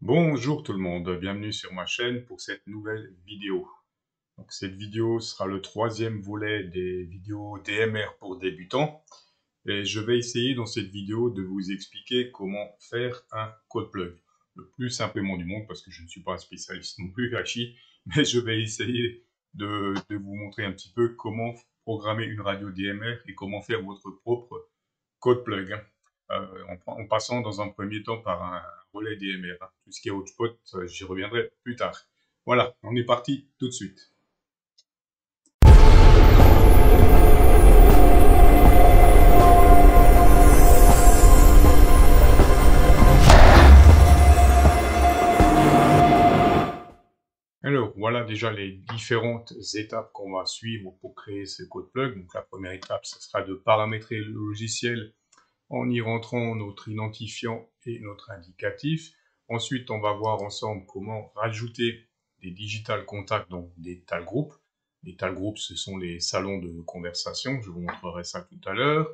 Bonjour tout le monde, bienvenue sur ma chaîne pour cette nouvelle vidéo. Donc cette vidéo sera le troisième volet des vidéos DMR pour débutants. Et je vais essayer dans cette vidéo de vous expliquer comment faire un code plug. Le plus simplement du monde, parce que je ne suis pas un spécialiste non plus, Hachi, mais je vais essayer de vous montrer un petit peu comment programmer une radio DMR et comment faire votre propre code plug, en passant dans un premier temps par un relais DMR. Tout ce qui est hotspot, j'y reviendrai plus tard. Voilà, on est parti tout de suite. Alors, voilà déjà les différentes étapes qu'on va suivre pour créer ce code plug. Donc la première étape, ce sera de paramétrer le logiciel en y rentrant notre identifiant et notre indicatif. Ensuite, on va voir ensemble comment rajouter des digital contacts, donc des tal groups. Les tal groups, ce sont les salons de conversation. Je vous montrerai ça tout à l'heure.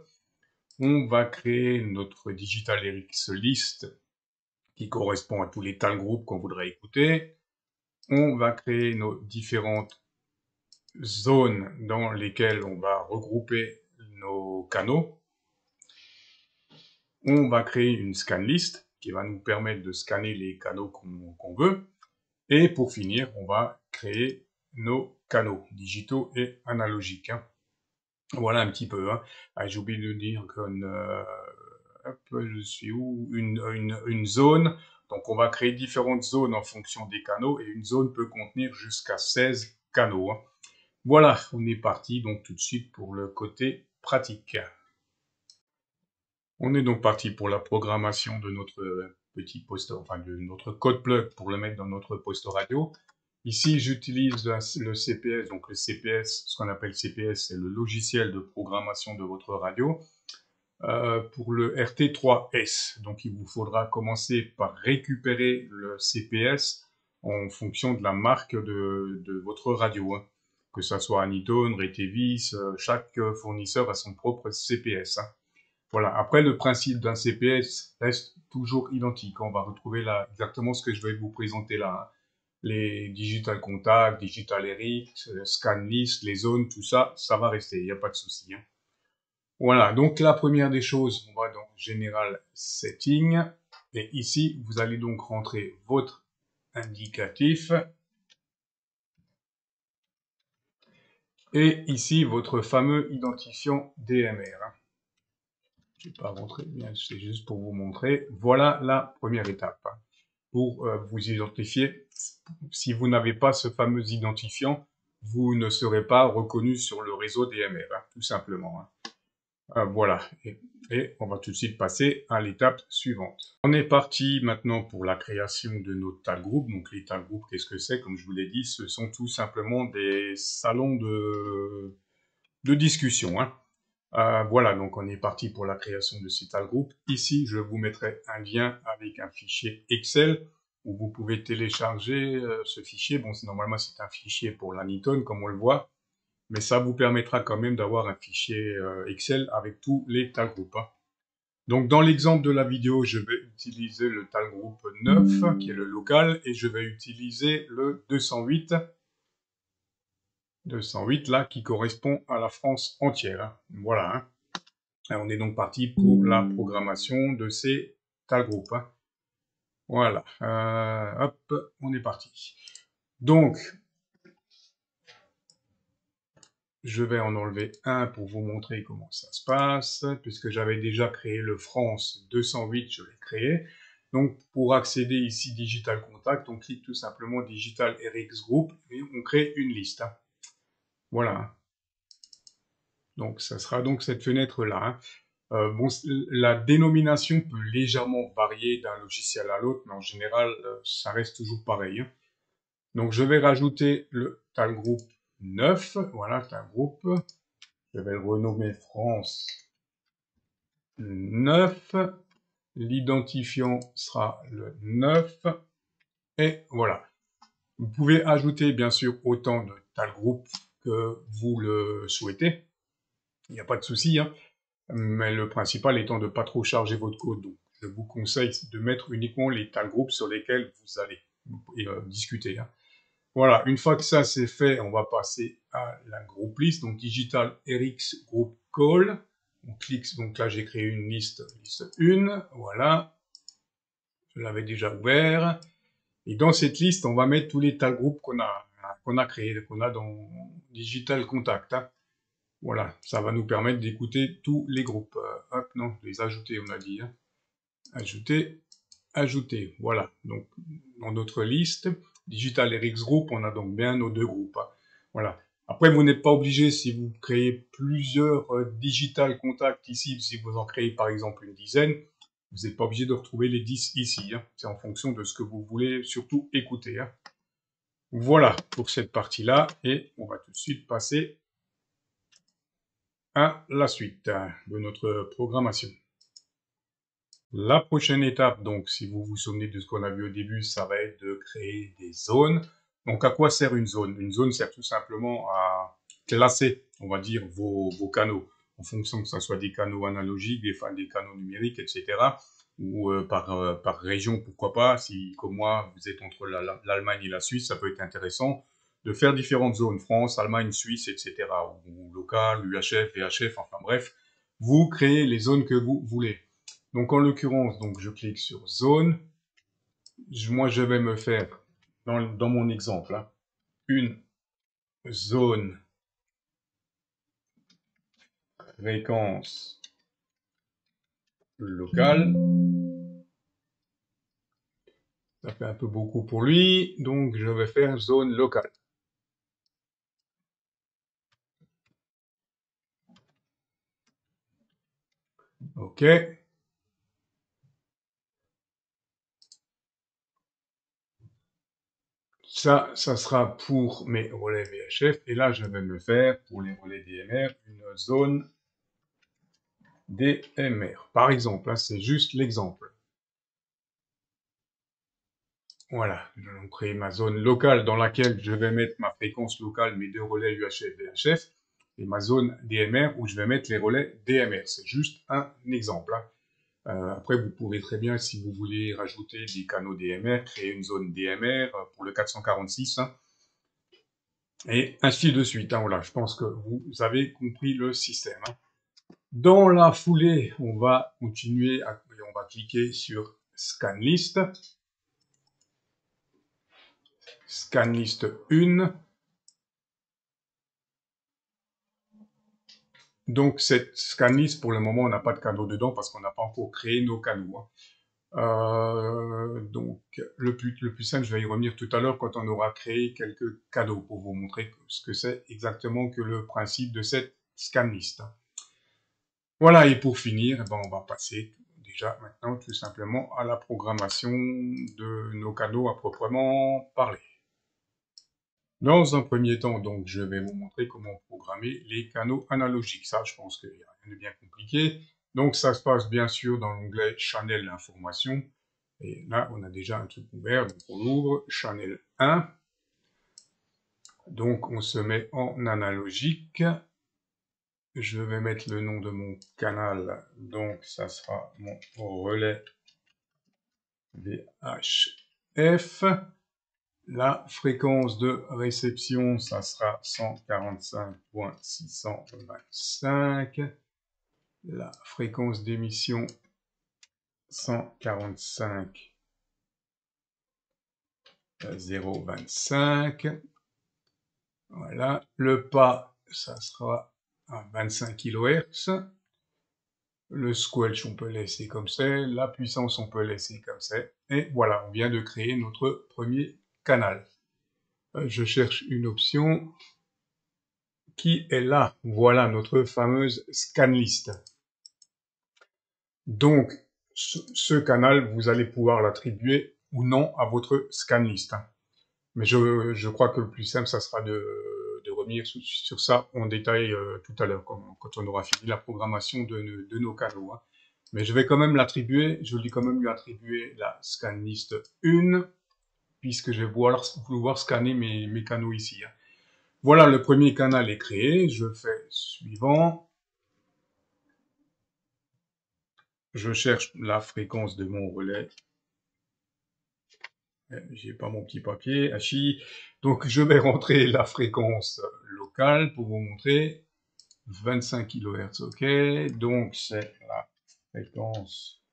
On va créer notre digital RX list qui correspond à tous les tal groups qu'on voudrait écouter. On va créer nos différentes zones dans lesquelles on va regrouper nos canaux. On va créer une scan list qui va nous permettre de scanner les canaux qu'on veut. Et pour finir, on va créer nos canaux digitaux et analogiques. Voilà un petit peu. J'ai oublié de dire je suis où, une zone. Donc on va créer différentes zones en fonction des canaux et une zone peut contenir jusqu'à 16 canaux. Voilà, on est parti donc tout de suite pour le côté pratique. On est donc parti pour la programmation de notre petit poste, enfin de notre code plug pour le mettre dans notre poste radio. Ici, j'utilise le CPS. Donc le CPS, ce qu'on appelle CPS, c'est le logiciel de programmation de votre radio. Pour le RT3S, donc il vous faudra commencer par récupérer le CPS en fonction de la marque de votre radio. Que ça soit Anytone, Retevis, chaque fournisseur a son propre CPS. Voilà. Après, le principe d'un CPS reste toujours identique. On va retrouver là exactement ce que je vais vous présenter là. Les digital contacts, digital RX, scan list, les zones, tout ça, ça va rester. Il n'y a pas de souci. Voilà. Donc, la première des choses, on va dans General Setting. Et ici, vous allez donc rentrer votre indicatif. Et ici, votre fameux identifiant DMR. Je ne vais pas rentrer, c'est juste pour vous montrer. Voilà la première étape. Pour vous identifier, si vous n'avez pas ce fameux identifiant, vous ne serez pas reconnu sur le réseau DMR, tout simplement. Voilà, et on va tout de suite passer à l'étape suivante. On est parti maintenant pour la création de nos tal groups. Donc les tal groups, qu'est-ce que c'est? Comme je vous l'ai dit, ce sont tout simplement des salons de discussion. Voilà, donc on est parti pour la création de ces tal group. Ici, je vous mettrai un lien avec un fichier Excel où vous pouvez télécharger ce fichier. Bon, normalement, c'est un fichier pour l'Anytone, comme on le voit, mais ça vous permettra quand même d'avoir un fichier Excel avec tous les tal group. Donc, dans l'exemple de la vidéo, je vais utiliser le tal group 9, qui est le local, et je vais utiliser le 208 là, qui correspond à la France entière. Voilà. On est donc parti pour la programmation de ces tal group. Voilà. Hop, on est parti. Donc, je vais en enlever un pour vous montrer comment ça se passe. Puisque j'avais déjà créé le France 208, je l'ai créé. Donc, pour accéder ici Digital Contact, on clique tout simplement Digital RX Group et on crée une liste. Voilà. Donc, ça sera donc cette fenêtre-là. Bon, la dénomination peut légèrement varier d'un logiciel à l'autre, mais en général, ça reste toujours pareil. Donc, je vais rajouter le tal group 9. Voilà, tal group. Je vais le renommer France 9. L'identifiant sera le 9. Et voilà. Vous pouvez ajouter, bien sûr, autant de tal group que vous le souhaitez. Il n'y a pas de souci, mais le principal étant de ne pas trop charger votre code. Donc, je vous conseille de mettre uniquement les tag groups sur lesquels vous allez discuter. Hein. Voilà, une fois que ça c'est fait, on va passer à la group list, donc Digital RX Group Call. On clique, donc là j'ai créé une liste 1, voilà, je l'avais déjà ouvert. Et dans cette liste, on va mettre tous les tag groups qu'on a créés, qu'on a dans Digital Contact. Hein. Voilà, ça va nous permettre d'écouter tous les groupes. Hop, non, les ajouter, on a dit. Hein. Ajouter, ajouter, voilà. Donc, dans notre liste, Digital RX Group, on a donc bien nos 2 groupes. Hein. Voilà. Après, vous n'êtes pas obligé, si vous créez plusieurs Digital Contact ici, si vous en créez par exemple une dizaine, vous n'êtes pas obligé de retrouver les 10 ici. Hein. C'est en fonction de ce que vous voulez surtout écouter. Hein. Voilà pour cette partie-là, et on va tout de suite passer à la suite de notre programmation. La prochaine étape, donc, si vous vous souvenez de ce qu'on a vu au début, ça va être de créer des zones. Donc, à quoi sert une zone? Une zone sert tout simplement à classer, on va dire, vos canaux, en fonction que ce soit des canaux analogiques, des canaux numériques, etc. Ou par région, pourquoi pas. Si, comme moi, vous êtes entre l'Allemagne et la Suisse, ça peut être intéressant de faire différentes zones, France, Allemagne, Suisse, etc. Ou local, UHF, VHF, enfin bref. Vous créez les zones que vous voulez. Donc en l'occurrence, donc je clique sur zone. Moi, je vais me faire, dans mon exemple, hein, une zone fréquence locale. Ça fait un peu beaucoup pour lui, donc je vais faire zone locale. OK. Ça sera pour mes relais VHF. Et là, je vais me faire, pour les relais DMR, une zone DMR. Par exemple, hein, c'est juste l'exemple. Voilà, je vais créer ma zone locale dans laquelle je vais mettre ma fréquence locale, mes 2 relais UHF, VHF, et ma zone DMR où je vais mettre les relais DMR. C'est juste un exemple. Hein. Après, vous pouvez très bien, si vous voulez rajouter des canaux DMR, créer une zone DMR pour le 446, hein, et ainsi de suite. Hein, voilà, je pense que vous avez compris le système. Hein. Dans la foulée, on va continuer, on va cliquer sur Scan List. Scan List 1. Donc, cette scan list, pour le moment, on n'a pas de canaux dedans parce qu'on n'a pas encore créé nos canaux. Hein. Donc, le plus simple, je vais y revenir tout à l'heure quand on aura créé quelques canaux pour vous montrer ce que c'est exactement que le principe de cette scan list. Voilà, et pour finir, ben, on va passer déjà maintenant tout simplement à la programmation de nos canaux à proprement parler. Dans un premier temps, donc, je vais vous montrer comment programmer les canaux analogiques. Ça, je pense qu'il n'y a rien de bien compliqué. Donc, ça se passe bien sûr dans l'onglet Channel Information. Et là, on a déjà un truc ouvert. Donc, on ouvre Channel 1. Donc, on se met en analogique. Je vais mettre le nom de mon canal. Donc, ça sera mon relais VHF. La fréquence de réception, ça sera 145.625. La fréquence d'émission, 145.025. Voilà. Le pas, ça sera à 25 kHz. Le squelch, on peut laisser comme c'est. La puissance, on peut laisser comme c'est. Et voilà, on vient de créer notre premier canal. Je cherche une option qui est là. Voilà notre fameuse scan list. Donc, ce canal, vous allez pouvoir l'attribuer ou non à votre scan list. Mais je crois que le plus simple, ça sera de revenir sur ça en détail tout à l'heure, quand on aura fini la programmation de nos canaux. Hein. Mais je vais quand même l'attribuer, je vais quand même lui attribuer la scan list 1, puisque je vais pouvoir scanner mes canaux ici. Hein. Voilà, le premier canal est créé. Je fais suivant. je cherche la fréquence de mon relais. J'ai pas mon petit papier, hachi. Donc je vais rentrer la fréquence locale pour vous montrer. 25 kHz, ok. Donc c'est la fréquence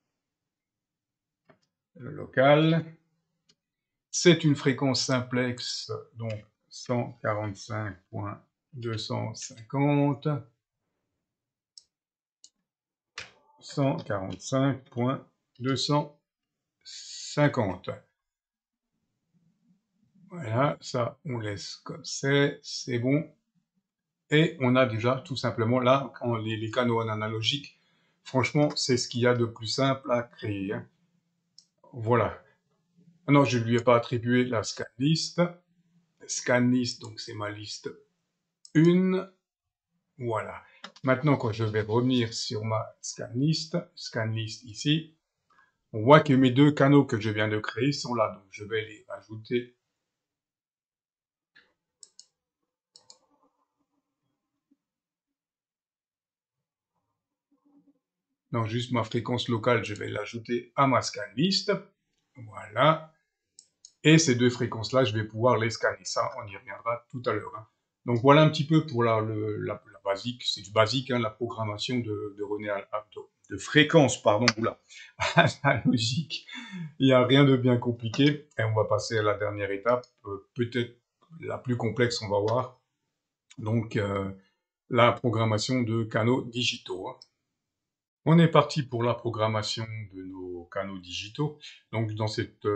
locale. C'est une fréquence simplex, donc 145.250. 145.250. Voilà, ça, on laisse comme c'est bon. Et on a déjà tout simplement là, quand les canaux en analogique, franchement, c'est ce qu'il y a de plus simple à créer. Hein. Voilà. Non, je ne lui ai pas attribué la scan list. Scan list, donc c'est ma liste 1. Voilà. Maintenant, quand je vais revenir sur ma scan list ici, on voit que mes deux canaux que je viens de créer sont là. Donc, je vais les ajouter. Donc, juste ma fréquence locale, je vais l'ajouter à ma scan list. Voilà. Et ces deux fréquences-là, je vais pouvoir les scanner. Ça, on y reviendra tout à l'heure. Hein. Donc, voilà un petit peu pour la basique. C'est du basique, hein, la programmation de fréquence, pardon, oula, analogique. Il n'y a rien de bien compliqué. Et on va passer à la dernière étape, peut-être la plus complexe, on va voir. Donc, la programmation de canaux digitaux. Hein. On est parti pour la programmation de nos canaux digitaux. Donc, dans cette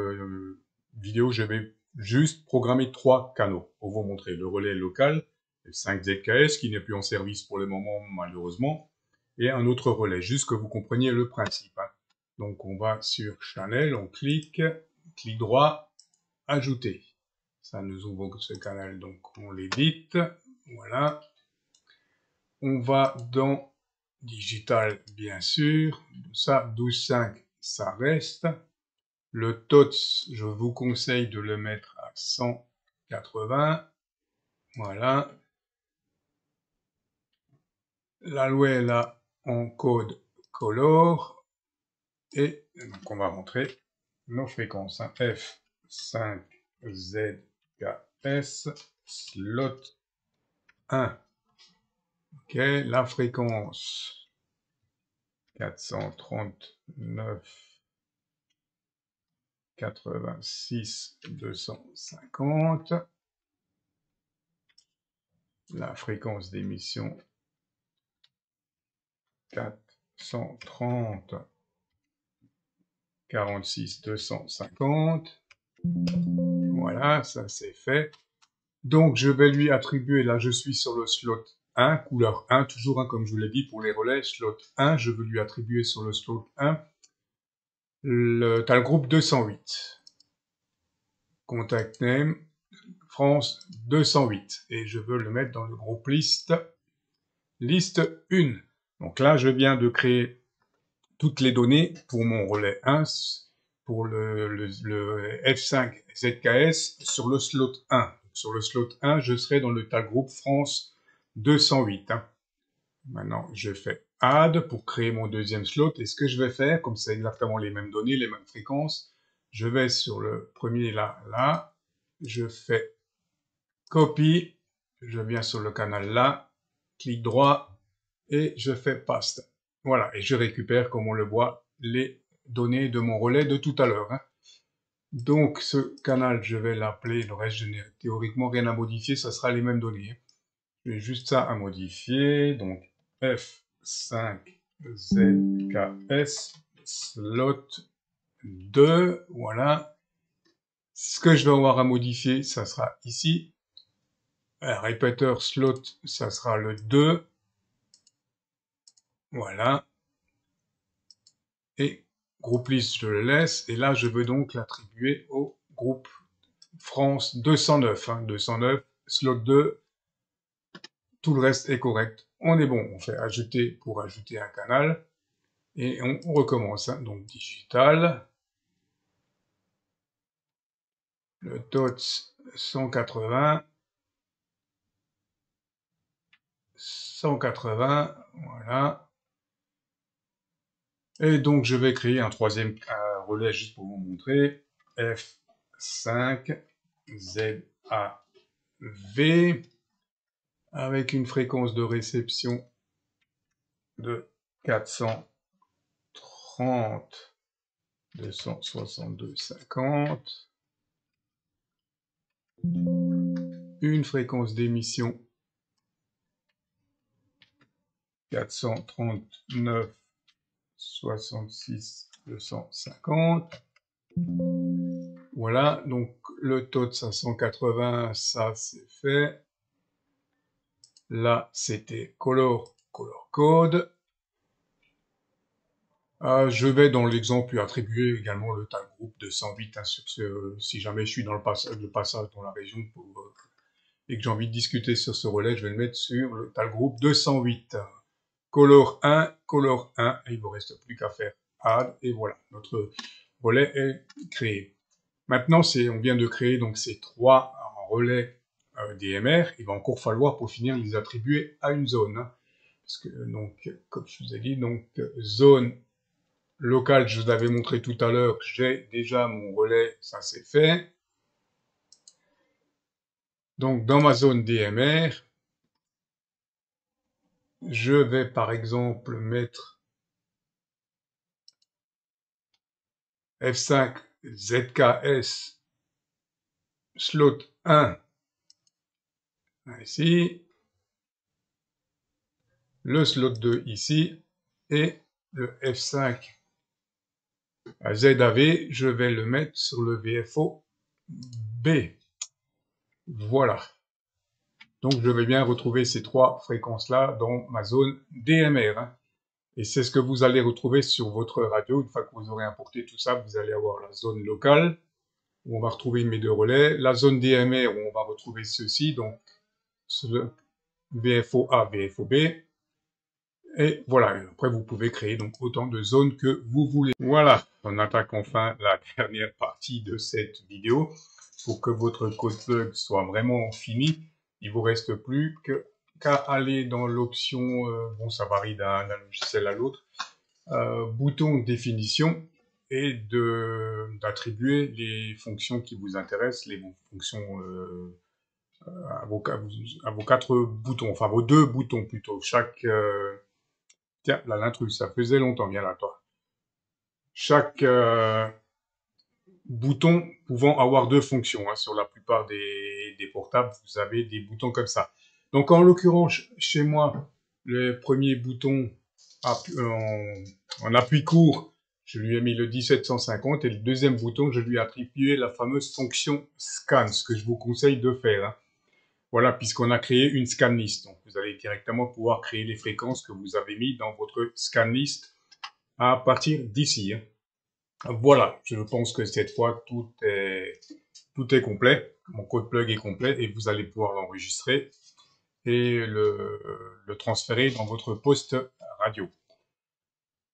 vidéo, je vais juste programmer 3 canaux pour vous montrer le relais local, le 5ZKS, qui n'est plus en service pour le moment, malheureusement, et un autre relais, juste que vous compreniez le principe. Hein. Donc, on va sur Channel, on clic droit, ajouter. Ça nous ouvre ce canal, donc on l'édite. Voilà. On va dans Digital, bien sûr. Ça, 12.5, ça reste. Le TOTS, je vous conseille de le mettre à 180. Voilà. L'alloué là en code color. Et donc on va montrer nos fréquences. Hein. F5ZKS, slot 1. Ok, la fréquence 439, 86, 250. La fréquence d'émission 430, 46, 250. Voilà, ça c'est fait. Donc je vais lui attribuer, là je suis sur le slot 1, couleur 1, toujours comme je vous l'ai dit pour les relais, slot 1, je veux lui attribuer sur le slot 1, t'as le groupe 208. Contact name, France 208. Et je veux le mettre dans le groupe liste 1. Donc là, je viens de créer toutes les données pour mon relais 1, pour le F5 ZKS sur le slot 1. Sur le slot 1, je serai dans le tal groupe France 208. Hein. Maintenant, je fais Add pour créer mon deuxième slot. Et ce que je vais faire, comme c'est exactement les mêmes données, les mêmes fréquences, je vais sur le premier là, je fais Copy, je viens sur le canal là, clic droit, et je fais Paste. Voilà, et je récupère, comme on le voit, les données de mon relais de tout à l'heure. Hein. Donc, ce canal, je vais l'appeler, le reste, je n'ai théoriquement rien à modifier, ça sera les mêmes données. Hein. J'ai juste ça à modifier, donc F5ZKS, slot 2, voilà. Ce que je vais avoir à modifier, ça sera ici. Répéteur slot, ça sera le 2. Voilà. Et groupe liste, je le laisse. Et là, je veux donc l'attribuer au groupe France 209. Hein, 209, slot 2. Tout le reste est correct. On est bon. On fait ajouter pour ajouter un canal. Et on recommence. Hein, donc digital. Le TOTS 180. 180. Voilà. Et donc, je vais créer un troisième relais juste pour vous montrer. F5 ZAV avec une fréquence de réception de 430 262 50. Une fréquence d'émission 439 66 250. Voilà, donc le taux de 580, ça c'est fait. Là, c'était color code. Je vais dans l'exemple lui attribuer également le tag group de 108 hein, si jamais je suis dans le passage dans la région et que j'ai envie de discuter sur ce relais, je vais le mettre sur le tag group 208. Color 1, et il ne vous reste plus qu'à faire add, et voilà, notre relais est créé. Maintenant, on vient de créer donc ces trois relais DMR, il va encore falloir pour finir les attribuer à une zone. Hein, parce que, donc, comme je vous ai dit, donc, zone locale, je vous l'avais montré tout à l'heure, j'ai déjà mon relais, ça c'est fait. Donc, dans ma zone DMR, je vais par exemple mettre F5 ZKS slot 1 ici, le slot 2 ici, et le F5 ZAV, je vais le mettre sur le VFO B. Voilà. Donc je vais bien retrouver ces trois fréquences-là dans ma zone DMR. Hein. Et c'est ce que vous allez retrouver sur votre radio. Une fois que vous aurez importé tout ça, vous allez avoir la zone locale, où on va retrouver mes deux relais, la zone DMR, où on va retrouver ceci, donc le VFO A, VFO B. Et voilà, après vous pouvez créer donc autant de zones que vous voulez. Voilà, on attaque enfin la dernière partie de cette vidéo. Pour que votre code plug soit vraiment fini, il vous reste plus qu'à aller dans l'option, bon ça varie d'un logiciel à l'autre, bouton définition, et d'attribuer les fonctions qui vous intéressent, les fonctions à vos 4 boutons, enfin vos 2 boutons plutôt, tiens, là, l'intrus, ça faisait longtemps, viens là, toi. Chaque bouton pouvant avoir 2 fonctions. Hein. Sur la plupart des portables, vous avez des boutons comme ça. Donc, en l'occurrence, chez moi, le premier bouton en appui court, je lui ai mis le 1750, et le deuxième bouton, je lui ai attribué la fameuse fonction scan, ce que je vous conseille de faire. Hein. Voilà, puisqu'on a créé une scan list. Donc, vous allez directement pouvoir créer les fréquences que vous avez mis dans votre scan list à partir d'ici. Hein. Voilà, je pense que cette fois, tout est complet. Mon code plug est complet et vous allez pouvoir l'enregistrer et le transférer dans votre poste radio.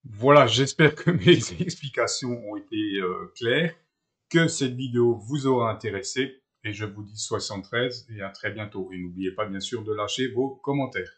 Voilà, j'espère que mes explications ont été claires, que cette vidéo vous aura intéressé, et je vous dis 73 et à très bientôt. Et n'oubliez pas bien sûr de lâcher vos commentaires.